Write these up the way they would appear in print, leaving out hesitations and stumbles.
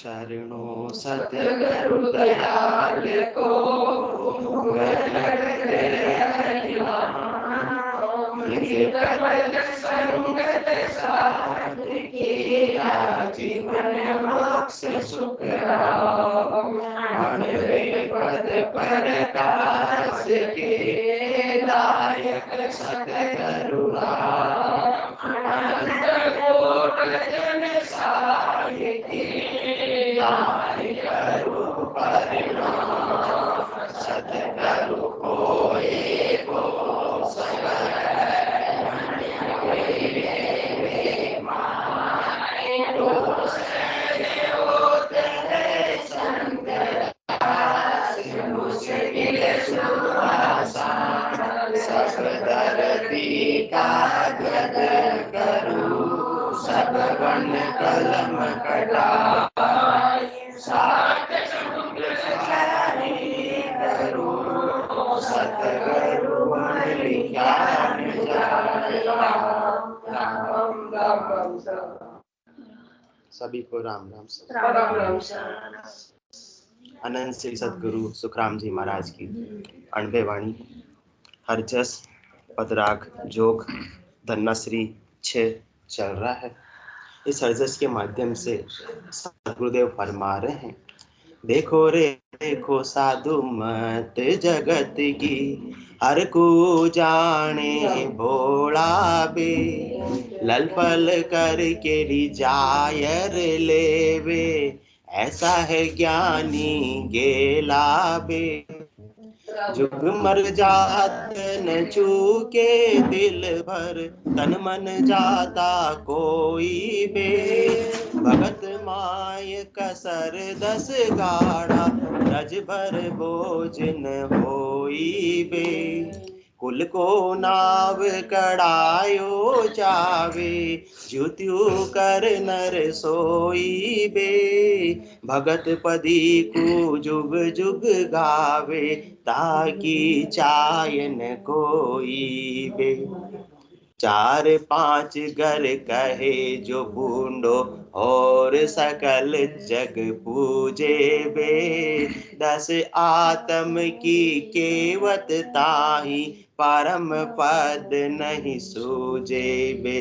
शरणो सतगुरु दयाल को संगत साथ किया जीवन मोक्ष सुख पद प्रकाश के दायक सतगुरु जन साहि करो परिणाम सतगुरु कोई को सब वन कलम कटाई सात समुद्र करो सतगुरु ज्ञान सभी को राम राम अनंत श्री सतगुरु सुखराम जी महाराज की अणबे वाणी हर जस पदराग जोग धन्नाश्री 6 चल रहा है। इस हरजस के माध्यम से सतगुरुदेव फरमा रहे हैं, देखो रे देखो साधु मत जगत की हर को जाने भोला बे लल पल करके जायर लेवे ऐसा है ज्ञानी गेला बे जुग मर जात न चूके दिल भर तन मन जाता कोई बे भगत माय कसर 10 गाड़ा रज भर बोझ न होई बे कुल को नाव कड़ायो जावे ज्योत्यु कर नर सोई बे भगत पदी को जुग जुग गावे ताकि चायन कोई बे 4-5 घर कहे जो बूंडो और सकल जग पूजे बे 10 आत्म की केवत ताही परम पद नहीं सूझे बे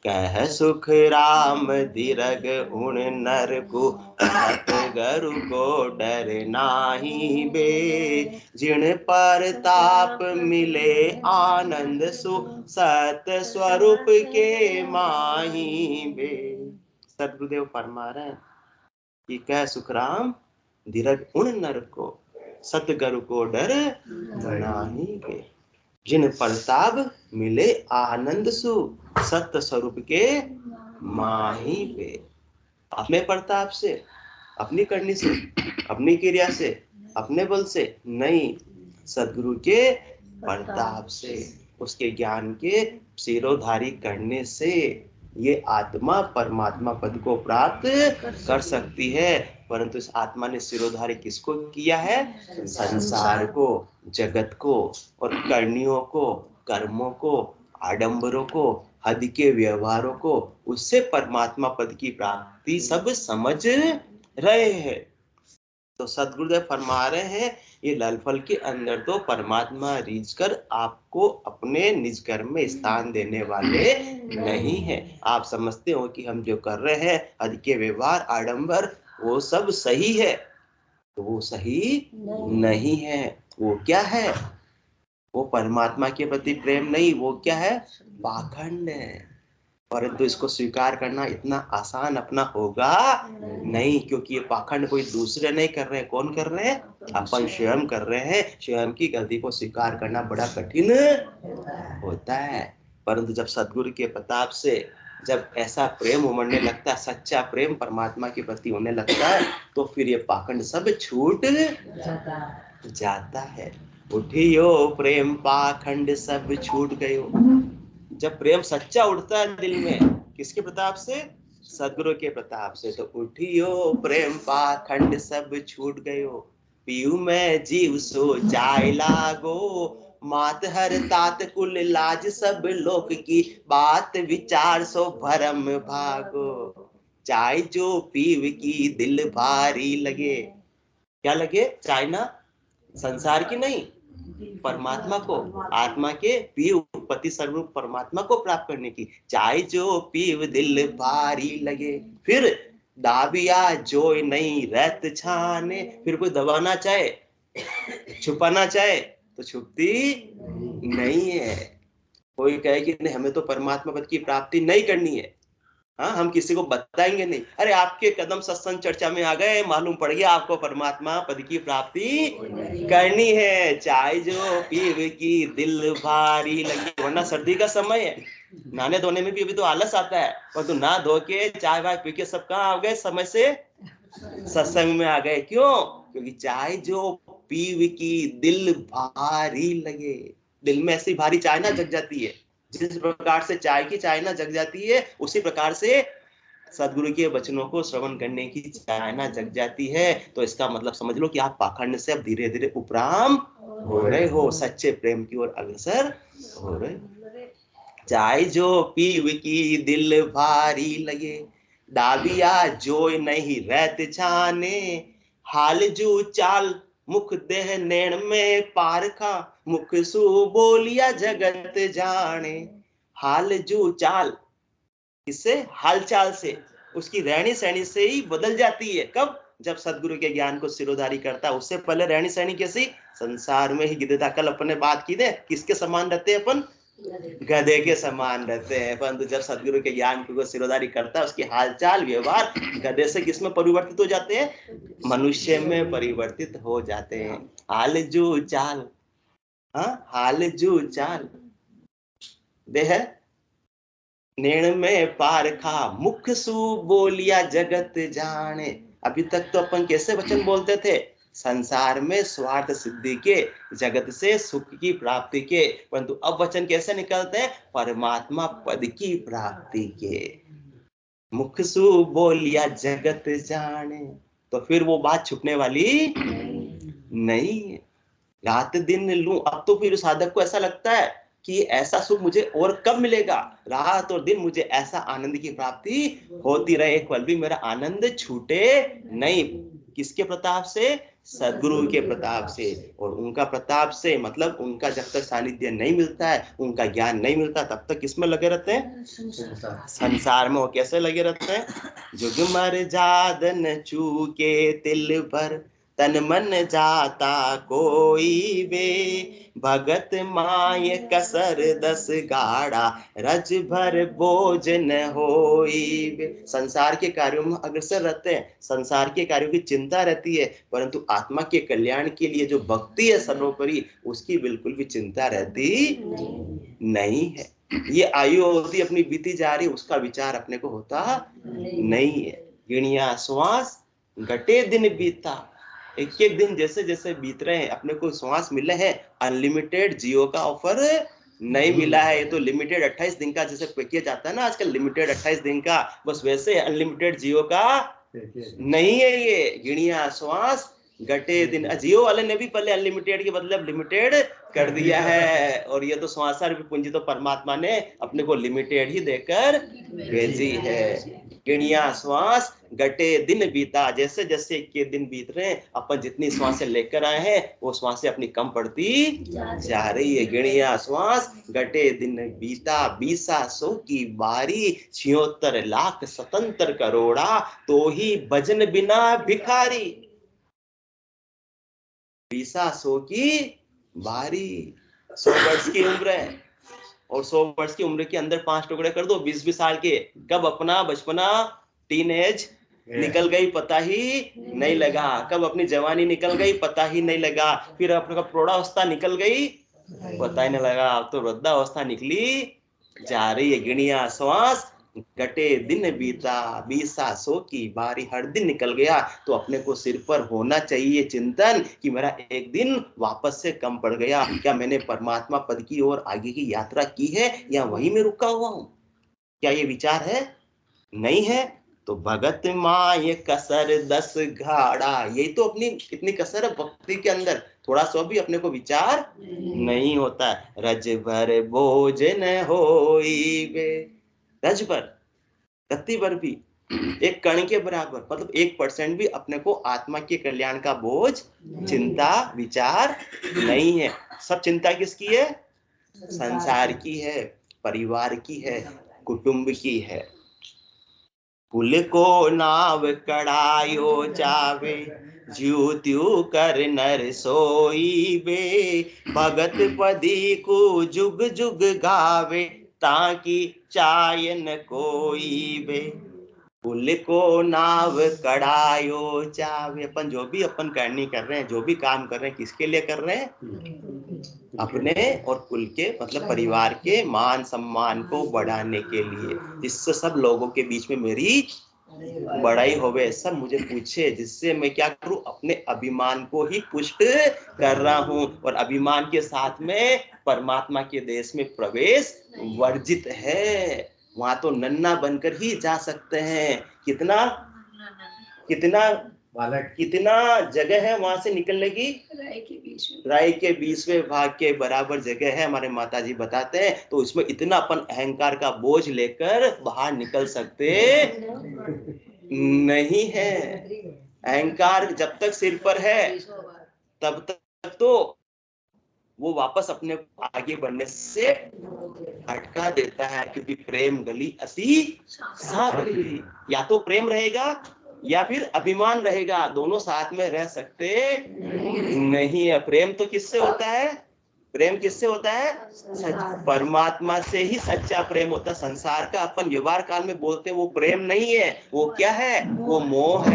कह सुख राम दीरघ उन नर को सतगुरु को डर नाही बे जिन पर ताप मिले आनंद सु सत स्वरूप के माही बे सतगुरुदेव फरमा रहे हैं कि कह सुख राम दीरघ उन नर को सतगुरु को डर नाही बे जिन प्रताप मिले आनंद सु सत्य स्वरूप के माही पे अपने प्रताप से अपनी करनी से अपनी क्रिया से अपने बल से नहीं सदगुरु के प्रताप से उसके ज्ञान के सिरोधारी करने से ये आत्मा परमात्मा पद को प्राप्त कर सकती है। परंतु इस आत्मा ने सिरोधारी किसको किया है? संसार को, जगत को और करनियों को, कर्मों को, आडंबरों को, हद के व्यवहारों को, उससे परमात्मा पद की प्राप्ति सब समझ रहे हैं। तो सदगुरुदेव फरमा रहे हैं ये ललफल के अंदर तो परमात्मा रीझ कर आपको अपने निज घर में स्थान देने वाले नहीं है। आप समझते हो कि हम जो कर रहे हैं हद के व्यवहार आडंबर वो सब सही है, तो वो सही नहीं है। वो क्या है? वो परमात्मा के प्रति प्रेम नहीं, वो क्या है? पाखंड है। परंतु इसको स्वीकार करना इतना आसान अपना होगा नहीं, क्योंकि ये पाखंड कोई दूसरे नहीं कर रहे हैं। कौन कर रहे हैं? अपन स्वयं कर रहे हैं। स्वयं की गलती को स्वीकार करना बड़ा कठिन होता है। परंतु जब सद्गुरु के प्रताप से जब ऐसा प्रेम उमड़ने लगता है, सच्चा प्रेम परमात्मा के प्रति होने लगता है, तो फिर ये पाखंड सब छूट जाता है। उठियो प्रेम पाखंड सब छूट गयो। जब प्रेम सच्चा उठता है दिल में, किसके प्रताप से? सद्गुरु के प्रताप से। तो उठियो प्रेम पाखंड सब छूट गयो, पीयू में जीव सो जाय लागो, मात हर तात कुल लाज सब लोक की, बात विचार सो भरम भागो। चाय जो पीव की दिल भारी लगे। क्या लगे? चाय ना संसार की नहीं, परमात्मा को, आत्मा के पीव, पति स्वरूप परमात्मा को प्राप्त करने की। चाय जो पीव दिल भारी लगे। फिर दाबिया जोय नहीं रहत छाने। फिर कोई दबाना चाहे, छुपाना चाहे तो छुपती नहीं है। कोई कहे कि नहीं हमें तो परमात्मा पद की प्राप्ति नहीं करनी है, हाँ हम किसी को बताएंगे नहीं। अरे आपके कदम सत्संग चर्चा में आ गए, मालूम पड़ गया आपको परमात्मा पद की प्राप्ति करनी है। चाय जो पीव की दिल भारी लगी। वरना सर्दी का समय है, नहाने धोने में भी अभी तो आलस आता है, पर तो नहा धो के चाय वाय पी के सब कहाँ आ गए? समय से सत्संग में आ गए। क्यों? क्योंकि चाय जो पीव की दिल भारी लगे। दिल में ऐसी भारी चाय ना जग जाती है। जिस प्रकार से चाय की चाय ना जग जाती है, उसी प्रकार से सदगुरु के वचनों को श्रवण करने की चाहना जग जाती है। तो इसका मतलब समझ लो कि आप पाखंड से अब धीरे धीरे उपराम हो रहे हो, सच्चे प्रेम की ओर अग्रसर हो रहे हो। चाय जो पीव की दिल भारी लगे, डाबिया जोय नहीं रहत छाने। हाल जू चाल मुख देह नैण में पारखा, मुख सु बोलिया जगत जाने। हाल जू चाल, इससे हालचाल से, उसकी रहनी सहनी से ही बदल जाती है। कब? जब सदगुरु के ज्ञान को सिरोधारी करता है। उससे पहले रहनी सहनी कैसी? संसार में ही गिद्धता। कल अपन ने बात की थी, किसके समान रहते हैं अपन? गधे के समान रहते हैं। परंतु जब सदगुरु के ज्ञान को सिरोधारी करता है, उसकी हालचाल व्यवहार गधे से किस में परिवर्तित हो जाते हैं? मनुष्य में परिवर्तित हो जाते हैं। हाल जू चाल, हाँ हाल जू चाल देह नैण में पारखा, मुख सु बोलिया जगत जाने। अभी तक तो अपन कैसे वचन बोलते थे? संसार में स्वार्थ सिद्धि के, जगत से सुख की प्राप्ति के। परंतु अब वचन कैसे निकलते हैं? परमात्मा पद की प्राप्ति के। मुख सु बोलिया जगत जाने। तो फिर वो बात छुपने वाली नहीं है। रात दिन लूं, अब तो फिर साधक को ऐसा लगता है कि ऐसा सुख मुझे और कब मिलेगा? रात और दिन मुझे ऐसा आनंद की प्राप्ति होती रहे, एक पल भी मेरा आनंद छूटे नहीं। किसके प्रताप से? सदगुरु के प्रताप से। और उनका प्रताप से मतलब उनका जब तक सानिध्य नहीं मिलता है, उनका ज्ञान नहीं मिलता, तब तक किसमें लगे रहते हैं? संसार में। वो कैसे लगे रहते हैं? जुग मर जादन चूके तिल भर, तन मन जाता कोई बे। भगत माय कसर दस गाड़ा, रज भर बोझ न होई बे। संसार के कार्यों में अग्रसर रहते हैं, संसार के कार्यों की चिंता रहती है, परंतु आत्मा के कल्याण के लिए जो भक्ति है सर्वोपरि, उसकी बिल्कुल भी चिंता रहती नहीं है। ये आयु अवधि अपनी बीती जा रही, उसका विचार अपने को होता नहीं है। गिणिया श्वास घटे दिन बीता। एक एक दिन जैसे जैसे बीत रहे हैं, अपने को श्वास मिले हैं। अनलिमिटेड जियो का ऑफर नहीं मिला है। ये तो लिमिटेड 28 दिन का जैसे पैकेज आता है ना आजकल, लिमिटेड 28 दिन का, बस वैसे अनलिमिटेड जियो का नहीं है ये। गिणिया श्वास घटे दिन। जियो वाले ने भी पहले अनलिमिटेड के बदले लिमिटेड कर दिया है। और ये तो श्वासा पूंजी तो परमात्मा ने अपने को लिमिटेड ही देकर भेजी है। गिणिया श्वास घटे दिन बीता। जैसे जैसे के दिन बीत रहे हैं, अपन जितनी श्वासें लेकर आए हैं, वो श्वासें अपनी कम पड़ती जा रही है। गिणिया श्वास घटे दिन बीता, बीसा सो की बारी। 76 लाख स्वतंत्र करोड़ा, तो ही भजन बिना भिखारी। बीसा सो की बारी। 100 वर्ष की उम्र है, और 100 वर्ष की उम्र के अंदर 5 टुकड़े कर दो 20-20 साल के। कब अपना बचपना, टीनेज निकल गई पता ही नहीं लगा। कब अपनी जवानी निकल गई पता ही नहीं लगा। फिर अपना प्रौढ़ावस्था निकल गई, पता ही नहीं लगा। अब तो वृद्धावस्था निकली जा रही है। गिणिया श्वास घटे दिन बीता, बीसा सो की बारी। हर दिन निकल गया तो अपने को सिर पर होना चाहिए चिंतन कि मेरा एक दिन वापस से कम पड़ गया। क्या मैंने परमात्मा पद की ओर आगे की यात्रा की है, या वहीं में रुका हुआ हूं? क्या ये विचार है? नहीं है। तो भगत माय कसर 10 घाड़ा। यही तो अपनी इतनी कसर है भक्ति के अंदर, थोड़ा सा भी अपने को विचार नहीं होता है। रज भर बोझ न होई बे। रज भर, रत्ती भर भी एक कण के बराबर, मतलब 1% भी अपने को आत्मा के कल्याण का बोझ, चिंता, विचार नहीं है। सब चिंता किसकी है? संसार की है, परिवार की है, कुटुंब की है। कुल को नाव कड़ायो चावे, ज्यू त्यू कर नर सोई बे। भगत पदी को जुग जुग गावे, ताकि चाय न कोई बे। कुल को नाव कड़ायो चावे, अपन जो भी अपन करनी कर रहे हैं, जो भी काम कर रहे हैं, किसके लिए कर रहे हैं? अपने और कुल के, मतलब परिवार के मान सम्मान को बढ़ाने के लिए, जिससे सब लोगों के बीच में मेरी बड़ाई होवे, सब मुझे पूछे, जिससे मैं क्या करूं? अपने अभिमान को ही पुष्ट कर रहा हूं। और अभिमान के साथ में परमात्मा के देश में प्रवेश वर्जित है। वहां तो नन्ना बनकर ही जा सकते हैं। कितना कितना जगह है वहां से निकलने की? राय के 20वें भाग के बराबर जगह है, हमारे माता जी बताते हैं। तो उसमें इतना अपन अहंकार का बोझ लेकर बाहर निकल सकते नहीं है। अहंकार जब तक सिर पर है तब तक तो वो वापस अपने आगे बढ़ने से हटका देता है, क्योंकि प्रेम गली अति सावरी। या तो प्रेम रहेगा या फिर अभिमान रहेगा, दोनों साथ में रह सकते नहीं है। प्रेम तो किससे होता है? प्रेम किससे होता है? परमात्मा से ही सच्चा प्रेम होता है। संसार का अपन व्यवहार काल में बोलते हैं वो प्रेम नहीं है, वो क्या है? वो मोह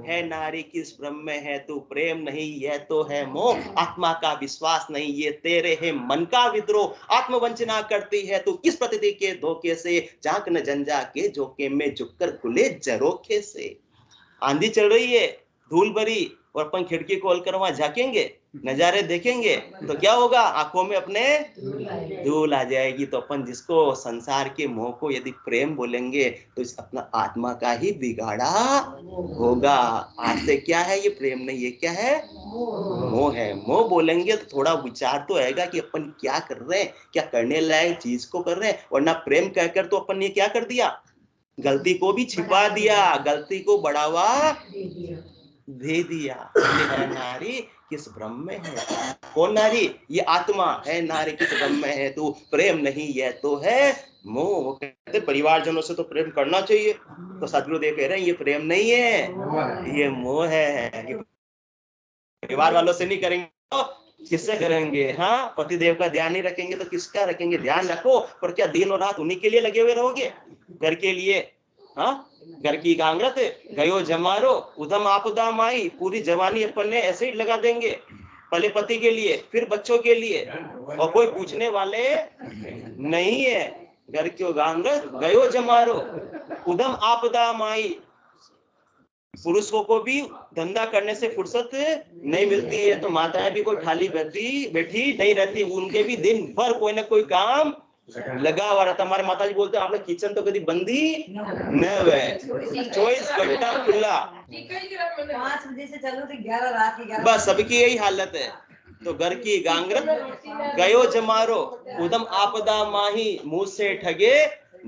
है नारी किस भ्रम में है तू, प्रेम नहीं यह तो है मोह। आत्मा का विश्वास नहीं ये तेरे है मन का विद्रोह। आत्मवंचना करती है तू किस प्रतीति के धोखे से, झांक न जंजा के झोंके में झुककर खुले झरोखे से। आंधी चल रही है, धूल भरी, और अपन खिड़की खोल कर वहां झांकेंगे, नजारे देखेंगे, तो क्या होगा? आंखों में अपने धूल आ जाएगी। तो अपन जिसको संसार के मोह को यदि प्रेम बोलेंगे तो इस अपना आत्मा का ही बिगाड़ा होगा। आज से क्या है? ये प्रेम नहीं, ये क्या है? मोह है। मोह बोलेंगे तो थोड़ा विचार तो आएगा कि अपन क्या कर रहे हैं, क्या करने लायक चीज को कर रहे हैं। वरना प्रेम कहकर तो अपन ने क्या कर दिया? गलती को भी छिपा दिया, गलती को बढ़ावा दे दिया। है नारी किस भ्रम में है? कौन नारी? ये आत्मा है नारी किस भ्रम में है तू, प्रेम नहीं यह तो है मोह। वो कहते परिवारजनों से तो प्रेम करना चाहिए, तो सदगुरुदेव कह रहे हैं ये प्रेम नहीं है, ये मोह है। ये परिवार वालों से नहीं करेंगे तो किससे करेंगे? हाँ, पतिदेव का ध्यान नहीं रखेंगे तो किसका रखेंगे? ध्यान रखो, पर क्या दिन और रात उन्हीं के लिए लगे हुए रहोगे? घर के लिए? हाँ, घर की कांगरत गयो जमारो, उधम आपदा माई। पूरी जवानी अपन ने ऐसे ही लगा देंगे, पहले पति के लिए, फिर बच्चों के लिए, और कोई पूछने वाले नहीं है। घर क्यों गांगरत गयो जमारो, उधम आपदा माई। पुरुषों को भी धंधा करने से फुर्सत नहीं मिलती है, तो माताएं भी कोई खाली बैठी नहीं रहती, उनके भी दिन भर कोई ना कोई काम लगा हुआ रहता। हमारे माता जी बोलते हैं आप लोग किचन तो कभी बंदी न हुए, 24 घंटा खुला। 5 बजे से चलो तो 11 रात की, बस सबकी यही हालत है। तो घर की गांगरत गयो जमारो, उदम आपदा माही। मुंह से ठगे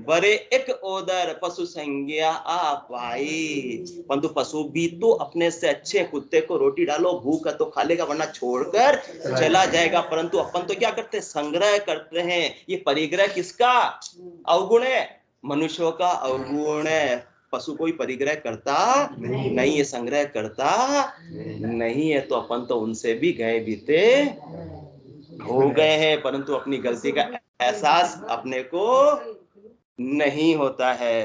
बरे एक ओदर, पशु संज्ञा आ पाई। परंतु पशु भी तो अपने से अच्छे, कुत्ते को रोटी डालो भूख है तो खा लेगा, वरना छोड़कर चला जाएगा। परंतु अपन तो क्या करते हैं? संग्रह करते हैं। ये परिग्रह किसका अवगुण है? मनुष्यों का अवगुण है। पशु कोई परिग्रह करता नहीं है, संग्रह करता नहीं है। तो अपन तो उनसे भी गए बीते हो गए हैं, परंतु अपनी गलती का एहसास अपने को नहीं होता है।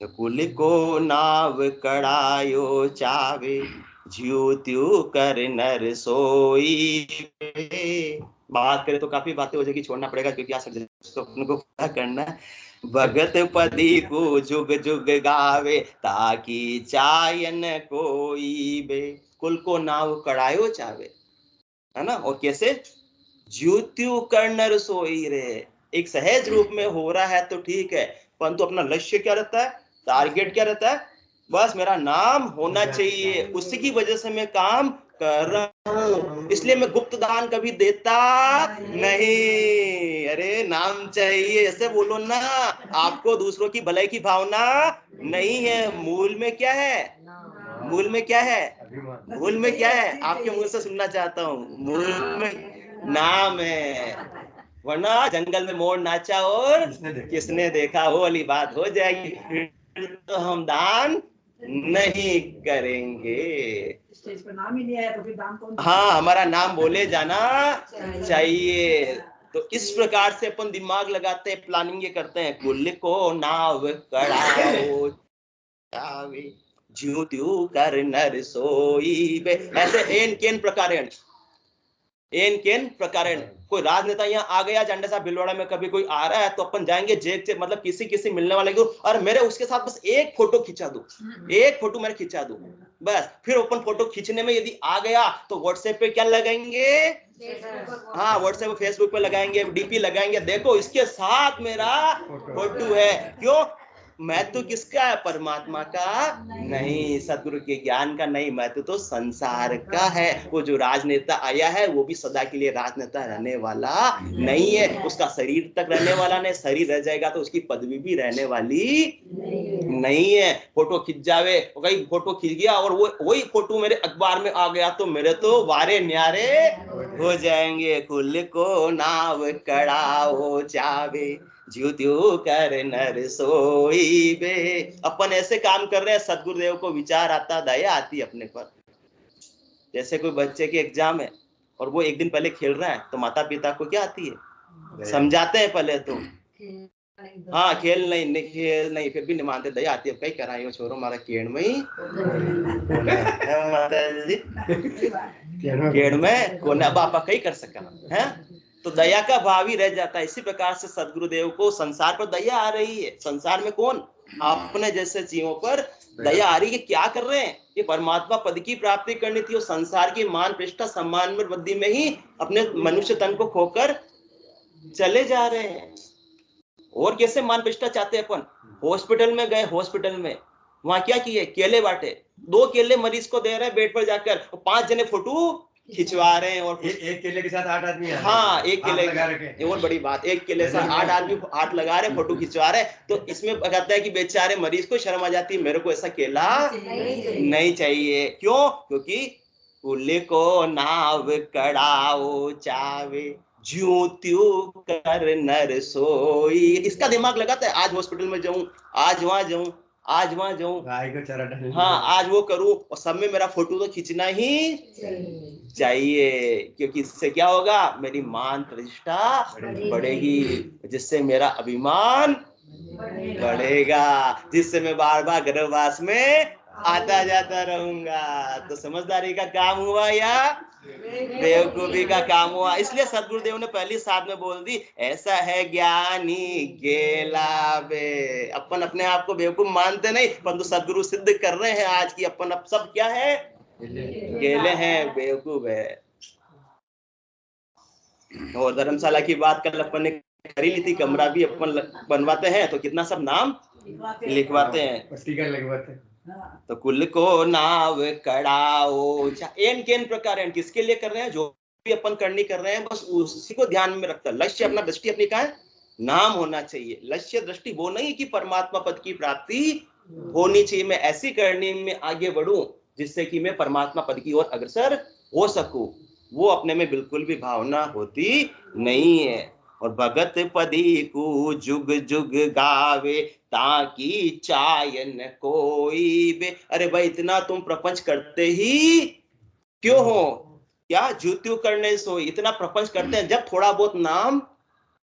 कुल को नाव कड़ायो चावे, ज्यू त्यू कर नर सोई। बात करें तो काफी बातें हो जाएगी, छोड़ना पड़ेगा क्योंकि आज तो अपने को पूरा करना है। भगत पदी को जुग जुग गावे, ताकि चायन कोई बे। कुल को नाव कड़ायो चावे, है ना? और कैसे? ज्योत्यु कर्णर सोई रे। एक सहज रूप में हो रहा है तो ठीक है, परंतु अपना लक्ष्य क्या रहता है? टारगेट क्या रहता है? बस मेरा नाम होना चाहिए, उसी की वजह से मैं काम कर रहा हूं, इसलिए मैं गुप्त दान कभी देता नहीं। अरे नाम चाहिए, ऐसे बोलो ना। आपको दूसरों की भलाई की भावना नहीं है। मूल में क्या है? मूल में क्या है? मूल में क्या है? आपके मुंह से सुनना चाहता हूँ। मूल में नाम है, वरना जंगल में मोर नाचा और किसने देखा, वो वाली बात हो जाएगी। फिर तो हम दान नहीं करेंगे। स्टेज पर नाम ही नहीं आया तो फिर दान कौन? हाँ, हमारा नाम बोले जाना चाहिए। तो इस प्रकार से अपन दिमाग लगाते हैं, प्लानिंग ये करते हैं। कुल को नाव कड़ाओ चावे, ज्यों त्यों कर नर सोई बे। ऐसे एन केन प्रकारेण, एन केन प्रकारेण। कोई राजनेता यहाँ आ गया, झंडा साहब भिलवाड़ा में कभी कोई आ रहा है तो अपन जाएंगे जेब से, मतलब किसी किसी मिलने वाले को, और मेरे उसके साथ बस एक फोटो खिंचा दो, एक फोटो मैंने खिंचा दो बस। फिर अपन फोटो खींचने में यदि आ गया तो व्हाट्सएप पे क्या लगाएंगे? हाँ, व्हाट्सएप फेसबुक पे लगाएंगे, डीपी लगाएंगे, देखो इसके साथ मेरा फोटो है। क्यों? महत्व किसका है? परमात्मा का नहीं, सदगुरु के ज्ञान का नहीं, महत्व तो संसार का है। वो जो राजनेता आया है वो भी सदा के लिए राजनेता रहने वाला नहीं है। उसका शरीर तक रहने वाला नहीं, शरीर रह जाएगा तो उसकी पदवी भी रहने वाली नहीं है। फोटो खिंच जावे, कहीं फोटो खिंच गया और वो वही फोटो मेरे अखबार में आ गया तो मेरे तो वारे न्यारे हो जाएंगे। कुल को नाव कड़ाओ चावे, ज्यों त्यों कर नर सोई बे। अपन ऐसे काम कर रहे हैं, सदगुरुदेव को विचार आता, दया आती अपने पर। जैसे कोई बच्चे की एग्जाम है और वो एक दिन पहले खेल रहा है तो माता पिता को क्या आती है? समझाते हैं पहले तो, हाँ खेल नहीं, खेल नहीं, फिर भी नहीं मानते, दया आती है, कहीं कराइयो छोरो मारा केड़ में ही माता जी केड़ में कोना बापा कहीं कर सका है। तो दया का भाव ही रह जाता है। इसी प्रकार से सदगुरुदेव को संसार पर दया आ रही है। संसार में कौन? अपने जैसे जीवों पर दया आ रही है। क्या कर रहे हैं? ये परमात्मा पद की प्राप्ति करनी थी और संसार की मान प्रतिष्ठा सम्मान में वृद्धि में ही अपने मनुष्य तन को खोकर चले जा रहे हैं। और कैसे मान प्रतिष्ठा चाहते हैं अपन? हॉस्पिटल में गए, हॉस्पिटल में वहां क्या किए? केले बांटे, 2 केले मरीज को दे रहे हैं बेड पर जाकर, 5 जने फोटो खिंचवा रहे हैं। और एक केले के साथ 8 आदमी आ, हाँ एक केले लगा रखे। और बड़ी बात, एक केले से 8 आदमी हाथ लगा रहे, फोटो खिंचवा रहे। तो इसमें कहता है कि बेचारे मरीज को शर्म आ जाती है, मेरे को ऐसा केला नहीं चाहिए। क्यों? क्योंकि कुल को नाव कड़ाओ चावे, ज्यों त्यों कर नर सोई। इसका दिमाग लगाता है, आज हॉस्पिटल में जाऊं, आज वहां जाऊं, आज वहां जाऊं, गाय को चारा डालने। हाँ आज वो करूं, और सब में मेरा फोटो तो खींचना ही चाहिए। क्योंकि इससे क्या होगा? मेरी मान प्रतिष्ठा बढ़ेगी, जिससे मेरा अभिमान बढ़ेगा, जिससे मैं बार बार गर्भवास में आता जाता रहूंगा। तो समझदारी का काम हुआ या बेवकूफी का काम हुआ? इसलिए सदगुरुदेव ने पहली साथ में बोल दी, ऐसा है ज्ञानी गेला बे। अपन अपने आप को बेवकूफ मानते नहीं, परंतु सदगुरु सिद्ध कर रहे हैं आज की अपन अब सब क्या है? गेले हैं, बेवकूफ है। और धर्मशाला की बात कल अपन ने करी ली थी, कमरा भी अपन बनवाते हैं तो कितना सब नाम लिखवाते हैं, स्टिकर लगवाते हैं। तो कुल को नाव कड़ाओ एन केन प्रकार, किसके लिए कर रहे हैं? जो भी अपन करनी कर रहे हैं बस उसी को ध्यान में रखता। लक्ष्य अपना, दृष्टि अपनी कहाँ है? नाम होना चाहिए। लक्ष्य दृष्टि वो नहीं कि परमात्मा पद की प्राप्ति होनी चाहिए, मैं ऐसी करनी में आगे बढ़ूं जिससे कि मैं परमात्मा पद की ओर अग्रसर हो सकूं। वो अपने में बिल्कुल भी भावना होती नहीं है। और भगत पदी को जुग जुग गावे, ताकि चायन कोई बे। अरे भाई इतना तुम प्रपंच करते ही क्यों हो? क्या ज्योत्यु करने सो इतना प्रपंच करते हैं जब थोड़ा बहुत नाम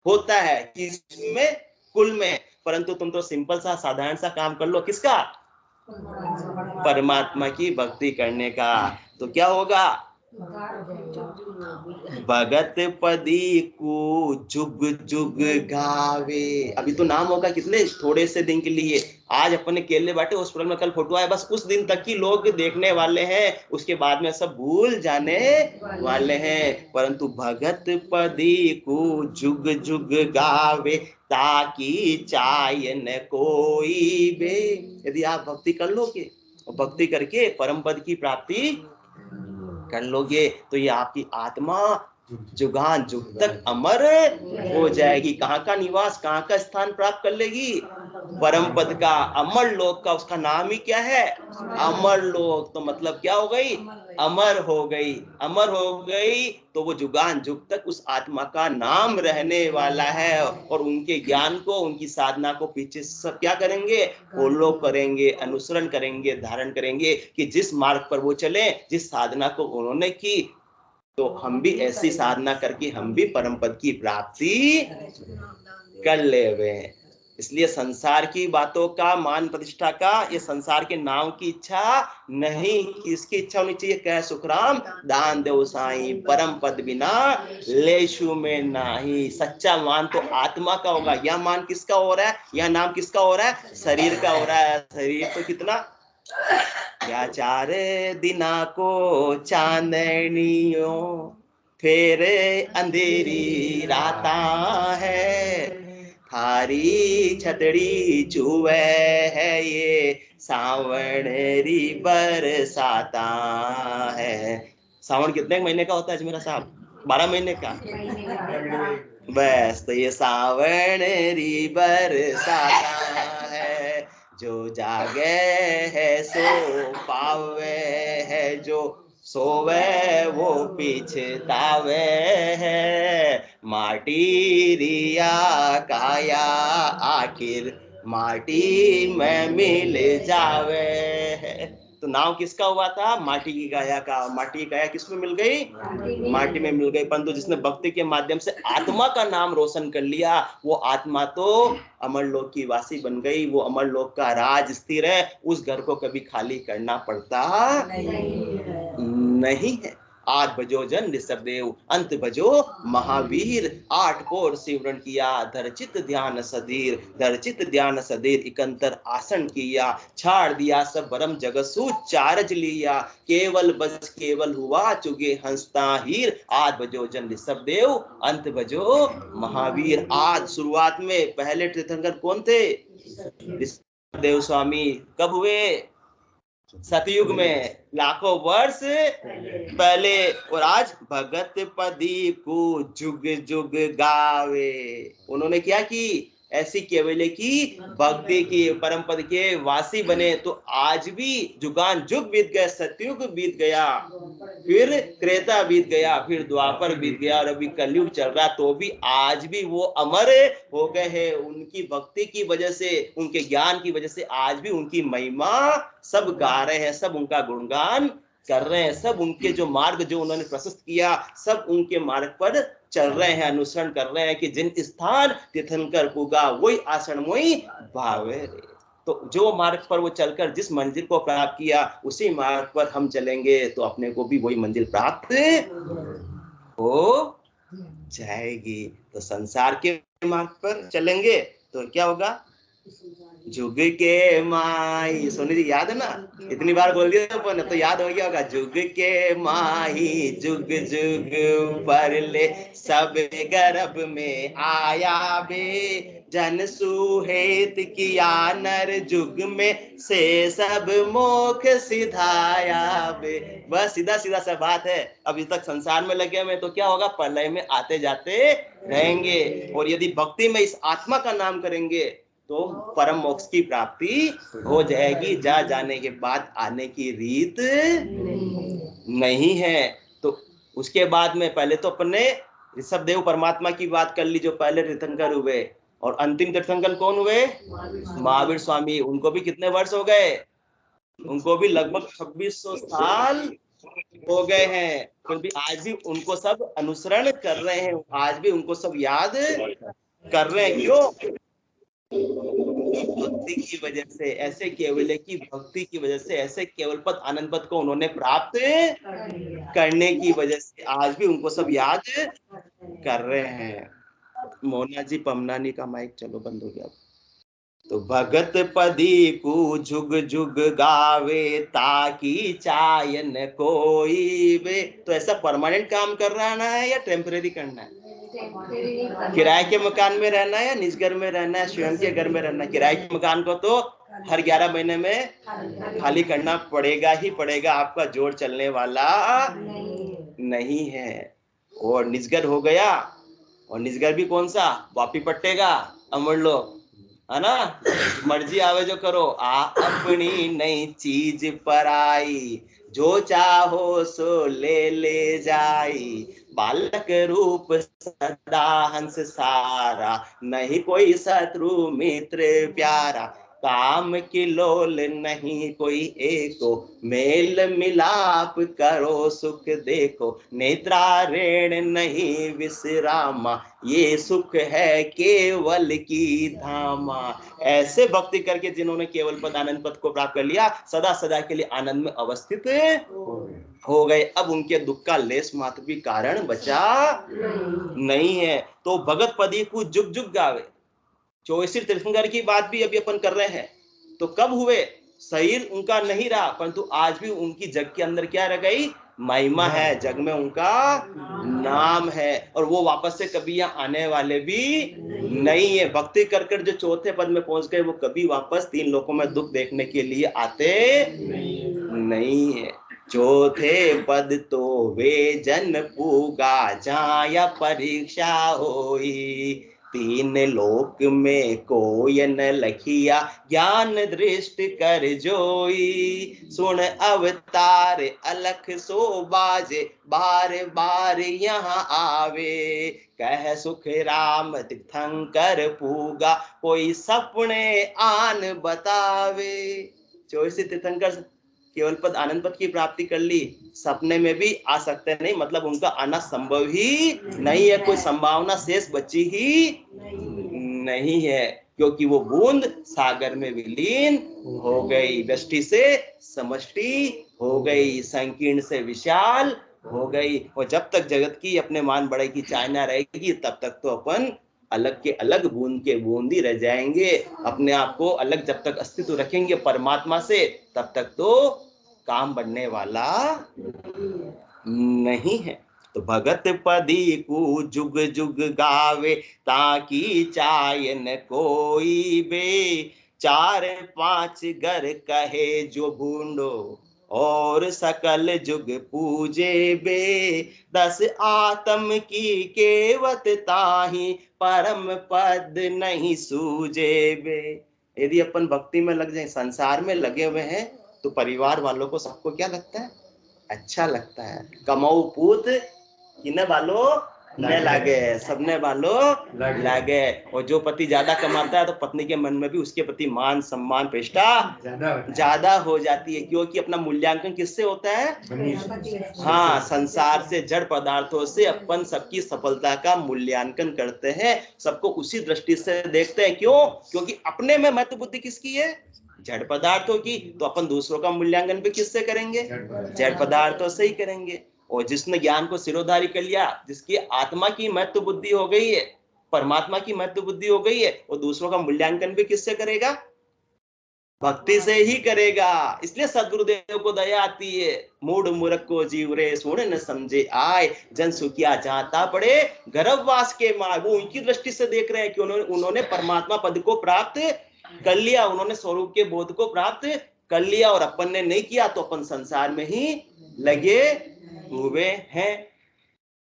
होता है किसमें? कुल में। परंतु तुम तो सिंपल सा साधारण सा काम कर लो, किसका? परमात्मा की भक्ति करने का। तो क्या होगा? भगत पदी को जुग जुग गावे। अभी तो नाम होगा कितने थोड़े से दिन के लिए। आज अपन ने केले बांटे हॉस्पिटल में, कल फोटो आया, बस उस दिन तक ही लोग देखने वाले हैं, उसके बाद में सब भूल जाने वाले हैं। परंतु भगत पदी को जुग जुग गावे, ताकि चायन कोई बे। यदि आप भक्ति कर लोगे और भक्ति करके परम पद की प्राप्ति कर लोगे तो ये आपकी आत्मा जुगान जुग तक अमर हो जाएगी। कहाँ का निवास, कहाँ का स्थान प्राप्त कर लेगी? परम पद का, अमर लोक का। उसका नाम ही क्या है? अमर लोक। तो मतलब क्या हो गई? अमर हो गई। अमर हो गई तो वो जुगान जुग तक उस आत्मा का नाम रहने वाला है। और उनके ज्ञान को, उनकी साधना को पीछे सब क्या करेंगे? फॉलो करेंगे, अनुसरण करेंगे, धारण करेंगे कि जिस मार्ग पर वो चले, जिस साधना को उन्होंने की, तो हम भी ऐसी साधना करके हम भी परम पद की प्राप्ति कर ले हुए। इसलिए संसार की बातों का, मान प्रतिष्ठा का, ये संसार के नाम की इच्छा नहीं। किसकी इच्छा होनी चाहिए? कह सुखराम दान देव साईं, परम पद बिना लेशु में नाही। सच्चा मान तो आत्मा का होगा। यह मान किसका हो रहा है? यह नाम किसका हो रहा है? शरीर का हो रहा है। शरीर तो कितना क्या 4 दिना को चांदनियों, फिर अंधेरी राता है, थारी छतड़ी चुवे है, ये सावन री बरसाता है। सावन कितने महीने का होता है मेरा साहब? 12 महीने का। बस तो ये सावन री बरसाता है, जो जागे है सो पावे है, जो सोवे वो पीछतावे है। माटी रिया काया आखिर माटी में मिल जावे है। तो नाव किसका हुआ था? माटी की काया का। माटी की काया किसमें मिल गई? माटी में मिल गई। परंतु जिसने भक्ति के माध्यम से आत्मा का नाम रोशन कर लिया, वो आत्मा तो अमर लोक की वासी बन गई। वो अमर लोक का राज स्थिर है। उस घर को कभी खाली करना पड़ता नहीं है। आठ भजो जन ऋषभदेव, अंत भजो महावीर। 8 कोर सिमरन किया, धरचित ध्यान सधीर। धरचित ध्यान सधीर, इकंतर आसन किया। छाड़ दिया सब भरम जगसु चारज लिया। केवल बस केवल हुआ चुगे हंसता हीर। आठ भजो जन ऋषभदेव, अंत भजो महावीर। आज शुरुआत में पहले तीर्थंकर कौन थे? ऋषभदेव स्वामी। कब हुए? सतयुग में, लाखों वर्ष पहले। और आज भगत पदी को जुग जुग गावे। उन्होंने क्या की? ऐसी केवल की भक्ति की, परम पद के वासी बने। तो आज भी जुगान जुग बीत गए, सतयुग बीत गया, फिर त्रेता बीत गया, फिर द्वापर बीत गया, और अभी कलयुग चल रहा, तो भी आज भी वो अमर हो गए हैं। उनकी भक्ति की वजह से, उनके ज्ञान की वजह से आज भी उनकी महिमा सब गा रहे हैं, सब उनका गुणगान कर रहे हैं। सब उनके जो मार्ग जो उन्होंने प्रशस्त किया, सब उनके मार्ग पर चल रहे हैं, अनुसरण कर रहे हैं कि जिन स्थान तीर्थंकर पुगा, वही आसन मोई भावे रे। तो जो मार्ग पर वो चलकर जिस मंजिल को प्राप्त किया, उसी मार्ग पर हम चलेंगे तो अपने को भी वही मंजिल प्राप्त हो जाएगी। तो संसार के मार्ग पर चलेंगे तो क्या होगा? जुग के माही, सोनी जी याद है ना? इतनी बार बोल दिया तो याद हो गया होगा। जुग के माही जुग जुग पर ले, सब गर्भ में आया बे। जन सुहेत किया नर जुग में, से सब मोख सिधाया बे। बस सीधा सीधा सा बात है। अभी तक संसार में लगे हुए तो क्या होगा? प्रलय में आते जाते रहेंगे। और यदि भक्ति में इस आत्मा का नाम करेंगे तो परम मोक्ष की प्राप्ति हो जाएगी। जा जाने के बाद आने की रीत नहीं है। तो उसके बाद में पहले तो अपने ऋषभदेव परमात्मा की बात कर ली, जो पहले तीर्थंकर हुए। और अंतिम तीर्थंकर कौन हुए? महावीर स्वामी। उनको भी कितने वर्ष हो गए? उनको भी लगभग 2600 साल हो गए हैं। फिर भी आज भी उनको सब अनुसरण कर रहे हैं, आज भी उनको सब याद कर रहे हैं। क्यों? भक्ति की वजह से, ऐसे केवल की भक्ति की वजह से, ऐसे केवल पद आनंद पद को उन्होंने प्राप्त करने की वजह से आज भी उनको सब याद कर रहे हैं। मोना जी पमनानी का माइक चलो बंद हो गया। तो भगत पदी को जुग जुग गावे, ताकि चायन कोई वे। तो ऐसा परमानेंट काम करना है या टेम्परेरी करना है? किराए के मकान में रहना है या निज घर में रहना है, स्वयं के घर में रहना है? किराए के मकान को तो हर 11 महीने में खाली करना पड़ेगा ही पड़ेगा, आपका जोड़ चलने वाला नहीं है। और निजगर हो गया, और निजगर भी कौन सा, वापी पट्टेगा अमर लोग, है ना, मर्जी आवे जो करो, अपनी नई चीज पर आई, जो चाहो सो ले ले जाई, बालक रूप सदा हंस सारा, नहीं कोई शत्रु मित्र प्यारा, काम की लोल नहीं कोई एको, मेल मिलाप करो सुख देखो, नेत्रा ऋण नहीं विश्रामा, ये सुख है केवल की धामा। ऐसे भक्ति करके जिन्होंने केवल पद आनंद पद को प्राप्त कर लिया, सदा सदा के लिए आनंद में अवस्थित हो गए। अब उनके दुख का लेस मात्र भी कारण बचा नहीं है। तो भगत पदी को जुग जुग गावे। 84 तीर्थंकर की बात भी अभी अपन कर रहे हैं। तो कब हुए, शरीर उनका नहीं रहा, परंतु आज भी उनकी जग के अंदर क्या रह गई, महिमा है, जग में उनका नाम है, और वो वापस से कभी यहाँ आने वाले भी नहीं है। भक्ति कर कर जो चौथे पद में पहुंच गए, वो कभी वापस 3 लोकों में दुख देखने के लिए आते नहीं है। चौथे पद तो वे जन पूगा, जाया परीक्षा होई, 3 लोक में कोई न लखिया, ज्ञान दृष्टि कर जोई, सुन अवतार अलख सो बाजे, बार बार यहाँ आवे, कह सुख राम तीर्थंकर पूगा, कोई सपने आन बतावे। 84 तीर्थंकर केवल पद आनंद पद की प्राप्ति कर ली, सपने में भी आ सकते नहीं, मतलब उनका आना संभव ही नहीं है, कोई संभावना शेष बची ही नहीं है, क्योंकि वो बूंद सागर में विलीन हो गई, दृष्टि से समष्टि हो गई, संकीर्ण से विशाल हो गई। और जब तक जगत की अपने मान बड़े की चाहना रहेगी, तब तक तो अपन अलग के अलग बूंद के बूंदी रह जाएंगे। अपने आप को अलग जब तक अस्तित्व रखेंगे परमात्मा से, तब तक तो काम बनने वाला नहीं है। तो भगत पदी को जुग जुग गावे, ताकि चाय न कोई बे, 4-5 घर कहे जो भूंडो, और सकल जुग पूजे बे, 10 आत्म की केवत ताही, परम पद नहीं सूझे बे। यदि अपन भक्ति में लग जाए, संसार में लगे हुए हैं, तो परिवार वालों को सबको क्या लगता है, अच्छा लगता है। कमाऊ पूत किने बालो न लागे, सबने बालो लागे। और जो पति ज्यादा कमाता है, तो पत्नी के मन में भी उसके प्रति मान सम्मान प्रतिष्ठा ज्यादा हो जाती है, क्योंकि अपना मूल्यांकन किससे होता है, हाँ, संसार से, जड़ पदार्थों से अपन सबकी सफलता का मूल्यांकन करते हैं, सबको उसी दृष्टि से देखते हैं। क्यों, क्योंकि अपने में महत्व बुद्धि किसकी है, जड़ पदार्थों की। तो अपन दूसरों का मूल्यांकन भी किससे करेंगे, जड़ पदार्थों से ही करेंगे। और जिसने ज्ञान को सिरोधारी कर लिया, जिसकी आत्मा की महत्व बुद्धि हो गई है, परमात्मा की महत्व बुद्धि हो गई है, वो दूसरों का मूल्यांकन भी किससे करेगा, भक्ति से ही करेगा। इसलिए सदगुरुदेव को दया आती है, मूढ़ मूर्ख को जीव रे सुन न समझे आए, जन सुखिया जाता पड़े गर्भवास के मार। वो उनकी दृष्टि से देख रहे हैं कि उन्होंने परमात्मा पद को प्राप्त कर लिया, उन्होंने स्वरूप के बोध को प्राप्त कर लिया, और अपन ने नहीं किया, तो अपन संसार में ही लगे हुए हैं।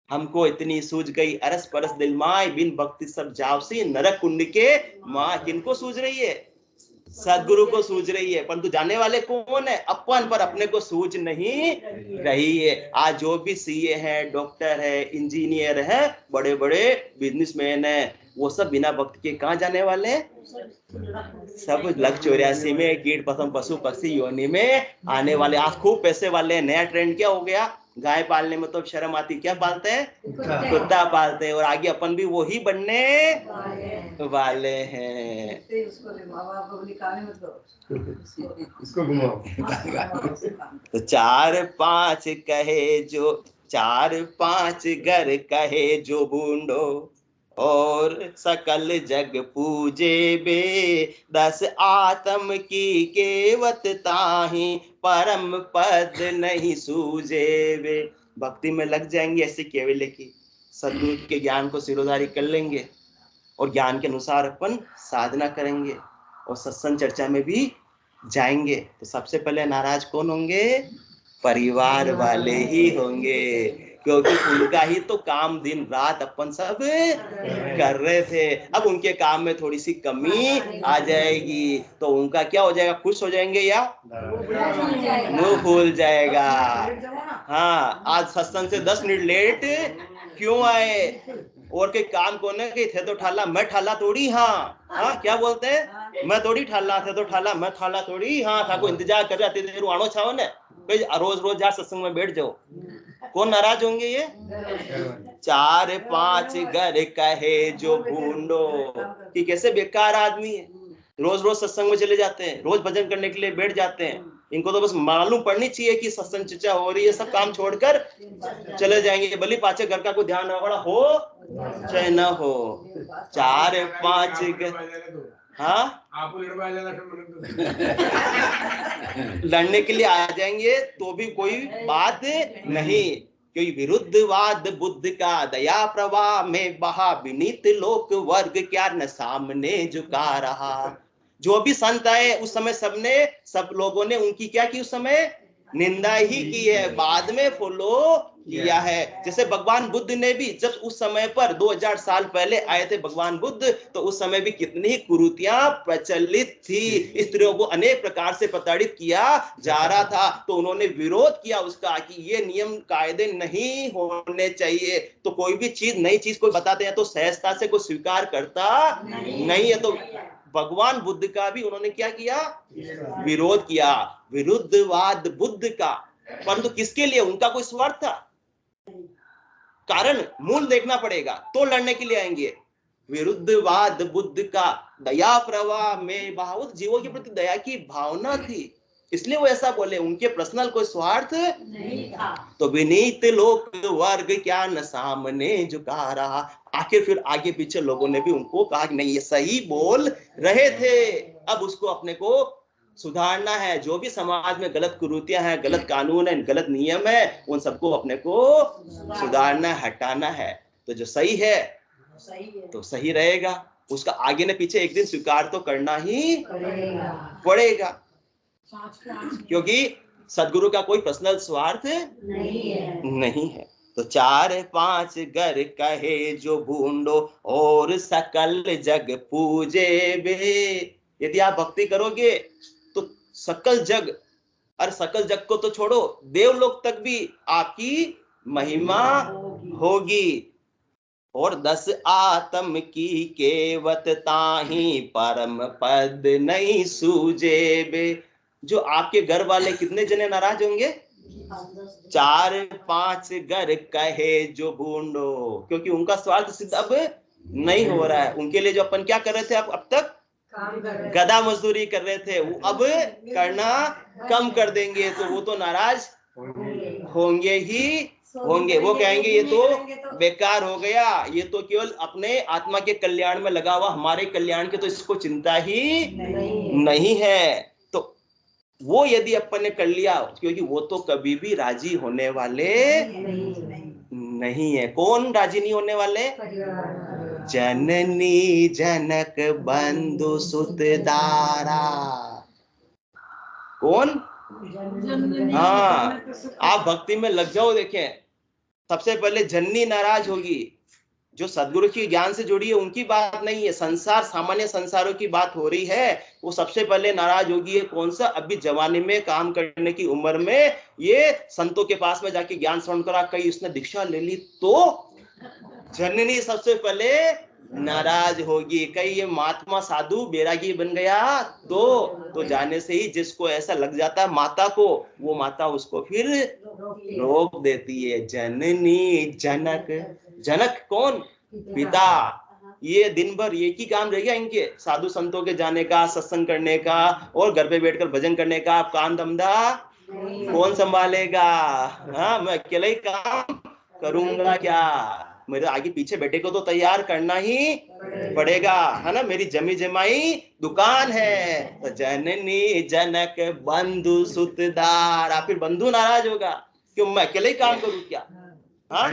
हमको इतनी सूझ गई अरस परस दिल माय, बिन भक्ति सब जावसी नरक कुंड के माँ। किनको सूझ रही है, सदगुरु को सूझ रही है, परंतु जाने वाले कौन है, अपन, पर अपने को सूझ नहीं रही है। आज जो भी सीए है, डॉक्टर है, इंजीनियर है, बड़े बड़े बिजनेसमैन है, वो सब बिना भक्ति के कहाँ जाने वाले हैं, सब लग 84 में कीट पतंग पशु पक्षी योनि में आने वाले। आज खूब पैसे वाले। नया ट्रेंड क्या हो गया, गाय पालने में तो शर्म आती, क्या पालते हैं, कुत्ता पालते हैं, और आगे अपन भी वही बनने वाले हैं। इसको घुमाओ। तो 4-5 कहे जो, 4-5 घर कहे जो बूंडो, और सकल जग पूजे बे, 10 आत्म की केवत ताही, परम पद नहीं सूझे बे। भक्ति में लग जाएंगे ऐसे केवल की, सदगुरु के ज्ञान को सिरोधारी कर लेंगे, और ज्ञान के अनुसार अपन साधना करेंगे, और सत्संग चर्चा में भी जाएंगे तो सबसे पहले नाराज कौन होंगे? परिवार वाले ही होंगे, क्योंकि उनका ही तो काम दिन रात अपन सब कर रहे थे। अब उनके काम में थोड़ी सी कमी आ जाएगी तो उनका क्या हो जाएगा? खुश हो जाएंगे या मुंह फूल जाएगा? हाँ, आज सत्संग से 10 मिनट लेट क्यों आए? और के काम कोने के थे तो ठाला, मैं ठाला थोड़ी। हाँ, क्या बोलते हैं? मैं थोड़ी ठाला थे तो ठाला, मैं ठाला थोड़ी। हाँ, था को इंतजार कर जाते थे आनो छाओ ने, रोज रोज यार सत्संग में बैठ जाओ। कौन नाराज होंगे? ये 4-5 घर कहे जो भूंडो, कि कैसे बेकार आदमी है, रोज रोज सत्संग में चले जाते हैं, रोज भजन करने के लिए बैठ जाते हैं। इनको तो बस मालूम पड़नी चाहिए कि सत्संग चर्चा हो रही है, सब काम छोड़कर चले जाएंगे, भली पाचे घर का कोई ध्यान रखना हो चाहे न हो। 4-5 हाँ लड़ने के लिए आ जाएंगे तो भी कोई बात नहीं, क्योंकि विरुद्धवाद बुद्ध का दया प्रवाह में बहा, विनीत लोक वर्ग क्या न सामने झुका रहा। जो भी संत आए उस समय सब लोगों ने उनकी क्या की? उस समय निंदा ही की है, बाद में फॉलो किया है। जैसे भगवान बुद्ध ने भी जब उस समय पर 2000 साल पहले आए थे भगवान बुद्ध, तो उस समय भी कितनी ही कुरीतियां प्रचलित थी, स्त्रियों को अनेक प्रकार से प्रताड़ित किया जा रहा था, तो उन्होंने विरोध किया उसका कि ये नियम कायदे नहीं होने चाहिए। तो कोई भी चीज, नई चीज कोई बताते हैं तो सहजता से कोई स्वीकार करता नहीं है। तो भगवान बुद्ध का भी उन्होंने क्या किया? विरोध किया, विरुद्धवाद बुद्ध का। परंतु किसके लिए? उनका कोई स्वार्थ था? कारण मूल देखना पड़ेगा तो लड़ने के लिए आएंगे। विरुद्धवाद बुद्ध का दया प्रवाह में बहुत जीवों के प्रति दया की भावना थी, इसलिए वो ऐसा बोले, उनके पर्सनल कोई स्वार्थ नहीं था। तो विनीत लोक वर्ग क्या न सामने झुका रहा। आखिर फिर आगे पीछे लोगों ने भी उनको कहा कि नहीं ये सही बोल रहे थे, अब उसको अपने को सुधारना है। जो भी समाज में गलत कुरीतियां हैं, गलत कानून है, गलत नियम है, उन सबको अपने को सुधारना, हटाना है। तो जो सही है तो सही रहेगा, उसका आगे न पीछे एक दिन स्वीकार तो करना ही पड़ेगा, क्योंकि सदगुरु का कोई पर्सनल स्वार्थ नहीं है। तो 4-5 घर कहे जो भूंडो और सकल जग पूजे बे। यदि आप भक्ति करोगे तो सकल जग, और सकल जग को तो छोड़ो, देवलोक तक भी आपकी महिमा होगी। और 10 आत्म की केवत ताही परम पद नहीं सूझे बे। जो आपके घर वाले कितने जने नाराज होंगे? 4-5 घर कहे जो भूंडो, क्योंकि उनका स्वार्थ सिद्ध अब नहीं हो रहा है। उनके लिए जो अपन क्या कर रहे थे, अब तक गधा मजदूरी कर रहे थे, वो अब करना कम कर देंगे, तो वो तो नाराज होंगे ही होंगे। वो कहेंगे ये तो बेकार हो गया, ये तो केवल अपने आत्मा के कल्याण में लगा हुआ, हमारे कल्याण की तो इसको चिंता ही नहीं है। तो वो यदि अपन ने कर लिया, क्योंकि वो तो कभी भी राजी होने वाले नहीं है। कौन राजी नहीं होने वाले? जननी जनक बंधु सुतदारा। कौन? हाँ, आप भक्ति में लग जाओ, देखें सबसे पहले जननी नाराज होगी। जो सदगुरु की ज्ञान से जुड़ी है उनकी बात नहीं है, संसार, सामान्य संसारों की बात हो रही है, वो सबसे पहले नाराज होगी। कौन सा? अभी जवानी में काम करने की उम्र में ये संतों के पास में जाके ज्ञान श्रवण करा, कहीं उसने दीक्षा ले ली तो जननी सबसे पहले नाराज होगी। कहीं ये महात्मा साधु बैरागी बन गया तो जाने से ही जिसको ऐसा लग जाता है माता को, वो माता उसको फिर रोक देती है। जननी जनक, जनक कौन? पिता। ये दिन भर एक ही काम रह गया इनके, साधु संतों के जाने का, सत्संग करने का और घर पे बैठकर भजन करने का। काम धंधा कौन संभालेगा? हाँ, मैं अकेले ही काम करूंगा क्या? मेरे आगे पीछे बेटे को तो तैयार करना ही पड़ेगा, है ना। मेरी जमी जमाई दुकान है। तो जननी जनक बंधु सुतदार, फिर बंधु नाराज होगा क्यों? मैं अकेले ही काम करूं क्या? हाँ,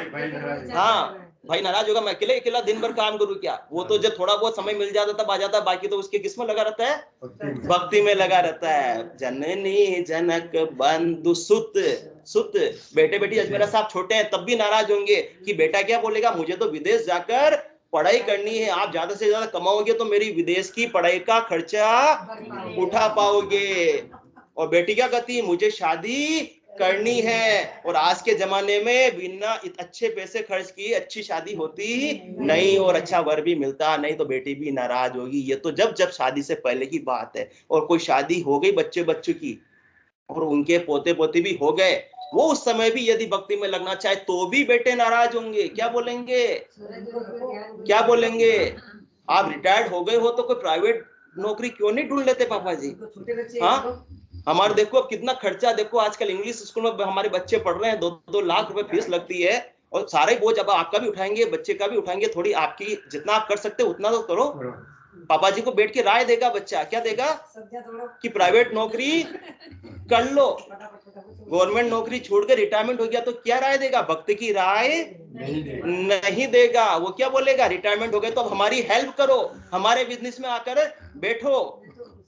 भाई नाराज होगा, मैं अकेले अकेला दिन भर काम करूं क्या? वो तो जब थोड़ा बहुत समय मिल जाता तब आ जाता, बाकी तो उसके किस में लगा रहता है? भक्ति में लगा रहता है। जननी जनक बंधु सुत, सुत बेटे बेटी अजमेरा साहब छोटे हैं तब भी नाराज होंगे कि बेटा क्या बोलेगा, मुझे तो विदेश जाकर पढ़ाई करनी है, आप ज्यादा से ज्यादा कमाओगे तो मेरी विदेश की पढ़ाई का खर्चा उठा पाओगे। और बेटी क्या कहती है, मुझे शादी करनी है, और आज के जमाने में बिना अच्छे पैसे खर्च किए अच्छी शादी होती नहीं और अच्छा वर भी मिलता नहीं, तो बेटी भी नाराज होगी। ये तो जब जब शादी से पहले की बात है। और कोई शादी हो गई बच्चे बच्चों की और उनके पोते पोते भी हो गए, वो उस समय भी यदि भक्ति में लगना चाहे तो भी बेटे नाराज होंगे। क्या बोलेंगे, क्या बोलेंगे? आप रिटायर्ड हो गए हो तो कोई प्राइवेट नौकरी क्यों नहीं ढूंढ लेते पापा जी? हाँ, हमारे देखो अब कितना खर्चा, देखो आजकल इंग्लिश स्कूल में हमारे बच्चे पढ़ रहे हैं, 2-2 लाख रुपए फीस लगती है, और सारे बोझ अब आपका भी उठाएंगे, बच्चे का भी उठाएंगे। थोड़ी आपकी जितना आप कर सकते हो उतना तो करो। पापा जी को बैठ के राय देगा बच्चा, क्या देगा कि प्राइवेट नौकरी कर लो, गवर्नमेंट नौकरी छोड़ के रिटायरमेंट हो गया तो क्या राय देगा? भक्ति की राय नहीं देगा। वो क्या बोलेगा, रिटायरमेंट हो गए तो अब हमारी हेल्प करो, हमारे बिजनेस में आकर बैठो,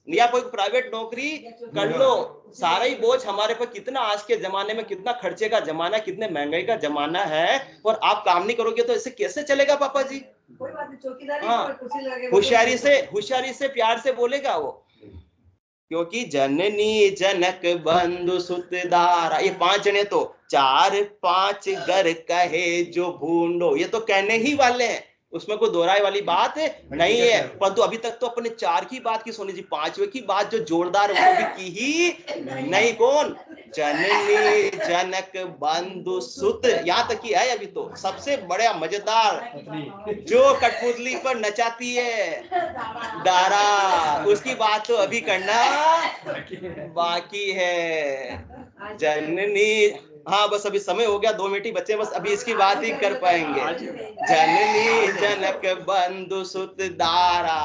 या कोई प्राइवेट नौकरी कर लो। सारा ही बोझ हमारे पर। कितना आज के जमाने में कितना खर्चे का जमाना, कितने महंगाई का जमाना है, और आप काम नहीं करोगे तो ऐसे कैसे चलेगा पापा जी? कोई बात नहीं, चौकीदारी हाँ, होशियारी से प्यार से बोलेगा वो, क्योंकि जननी जनक बंधु सुतदारा, ये 5 जने तो 4-5 घर कहे जो भूंडो, ये तो कहने ही वाले हैं, उसमें कोई दोहराए वाली बात नहीं है। परंतु अभी तक तो अपने 4 की बात की सोनी जी, 5वें की बात जो जोरदार है वो भी की ही नहीं। कौन? जननी जनक बंधु सुत, यहाँ तक की है। अभी तो सबसे बड़ा मजेदार जो कठपुतली पर नचाती है दारा, उसकी बात तो अभी करना बाकी है। जननी, हाँ बस अभी समय हो गया, 2 मिनट ही बचे, बस अभी इसकी बात ही कर पाएंगे। जननी जनक बंधु सुत दारा।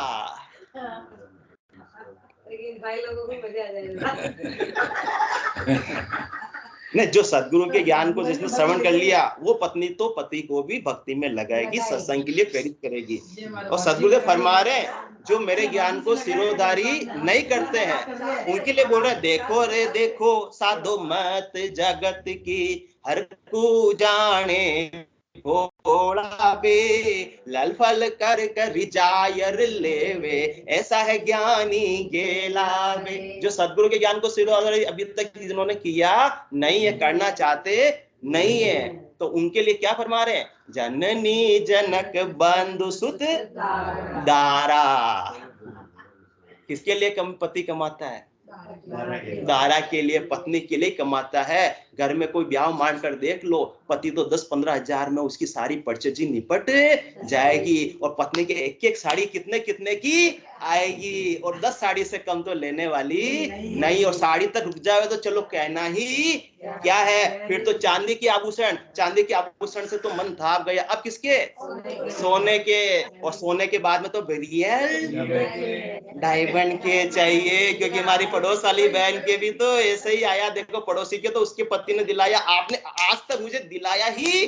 भाई लोगों को मजा आ जाएगा। नहीं, जो सदगुरु के ज्ञान को जिसने श्रवण कर लिया वो पत्नी तो पति को भी भक्ति में लगाएगी, सत्संग के लिए प्रेरित करेगी। और सदगुरुदेव फरमा रहे जो मेरे ज्ञान को सिरोधारी नहीं करते हैं उनके लिए बोल रहे, देखो रे देखो साधो मत जगत की हर को जाने भोला बे, लल फल कर कर जायर लेवे, ऐसा है ज्ञानी गेला बे। जो सदगुरु के ज्ञान को सिरोधारी अभी तक जिन्होंने किया नहीं है, करना चाहते नहीं है, तो उनके लिए क्या फरमा रहे हैं? जननी जनक बंधु सुत दारा। किसके लिए पति कमाता है? दारा के लिए, पत्नी के लिए कमाता है। घर में कोई ब्याह मान कर देख लो, पति तो 10-15 हजार में उसकी सारी परचेजिंग निपट जाएगी, और पत्नी के एक साड़ी कितने कितने की आएगी, और 10 साड़ी से कम तो लेने वाली नहीं। और साड़ी तक रुक जाए तो चलो कहना ही क्या है, फिर तो चांदी के आभूषण से तो मन था गया। अब किसके? सोने के, और सोने के बाद में तो रियल डायमंड के चाहिए, क्योंकि हमारी पड़ोस वाली बहन के भी तो ऐसे ही आया, देखो पड़ोसी के तो उसके पति ने दिलाया, आपने आज तक मुझे दिलाया ही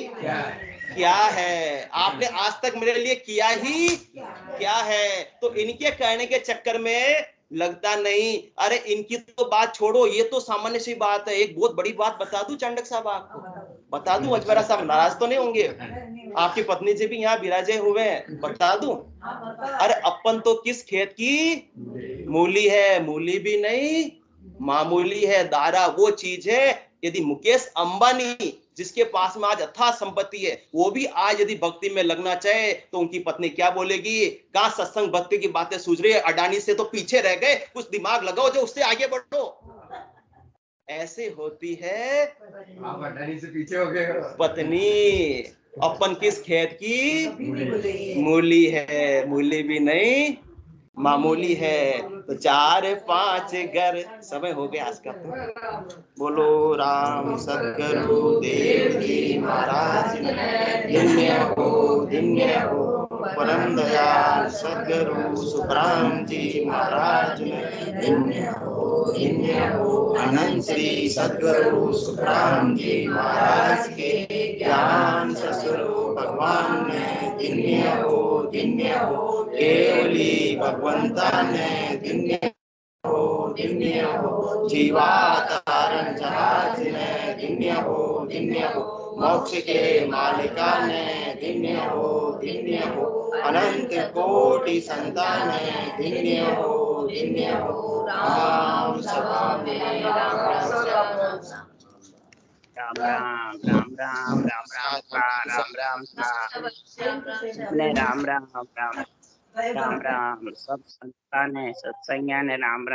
क्या है? आपने आज तक मेरे लिए किया ही क्या है? तो इनके कहने के चक्कर में लगता नहीं। अरे इनकी तो बात छोड़ो, ये तो सामान्य सी बात है। एक बहुत बड़ी बात बता दूं चंडक साहब, आपको बता दूं, अजमेरा साहब नाराज तो नहीं होंगे? आपकी पत्नी जी भी यहाँ विराजे हुए हैं, बता दूं? अरे अपन तो किस खेत की मूली है, मूली भी नहीं मामूली है। दारा वो चीज है, यदि मुकेश अंबानी जिसके पास में आज अथाह संपत्ति है, वो भी आज यदि भक्ति में लगना चाहे तो उनकी पत्नी क्या बोलेगी? कहां सत्संग भक्ति की बातें सूझ रही है, अडानी से तो पीछे रह गए, कुछ दिमाग लगाओ जो उससे आगे बढ़ो। ऐसे होती है आप अडानी से पीछे हो गए हो। पत्नी। अपन किस खेत की मूली है, मूली भी नहीं मामूली है। तो 4-5 घर, समय हो गया आज का। बोलो राम सद्गुरु देव जी महाराज, धन्य हो परम दयाल सद्गुरु सुखराम जी महाराज, धन्य हो। धन्य हो। अनंत श्री सद्गुरु सुखराम जी महाराज के ज्ञान सस्वरूप भगवान ने धन्य हो केवली भगवंता ने धन्य हो जीवातारण जहाज ने धन्य हो मोक्ष के मालिका ने धन्य हो अनंत कोटि संतान धन्य हो राम सभा में राम राम राम राम राम राम का राम राम का ने राम राम राम राम राम सब संतान है सत्संग ने राम राम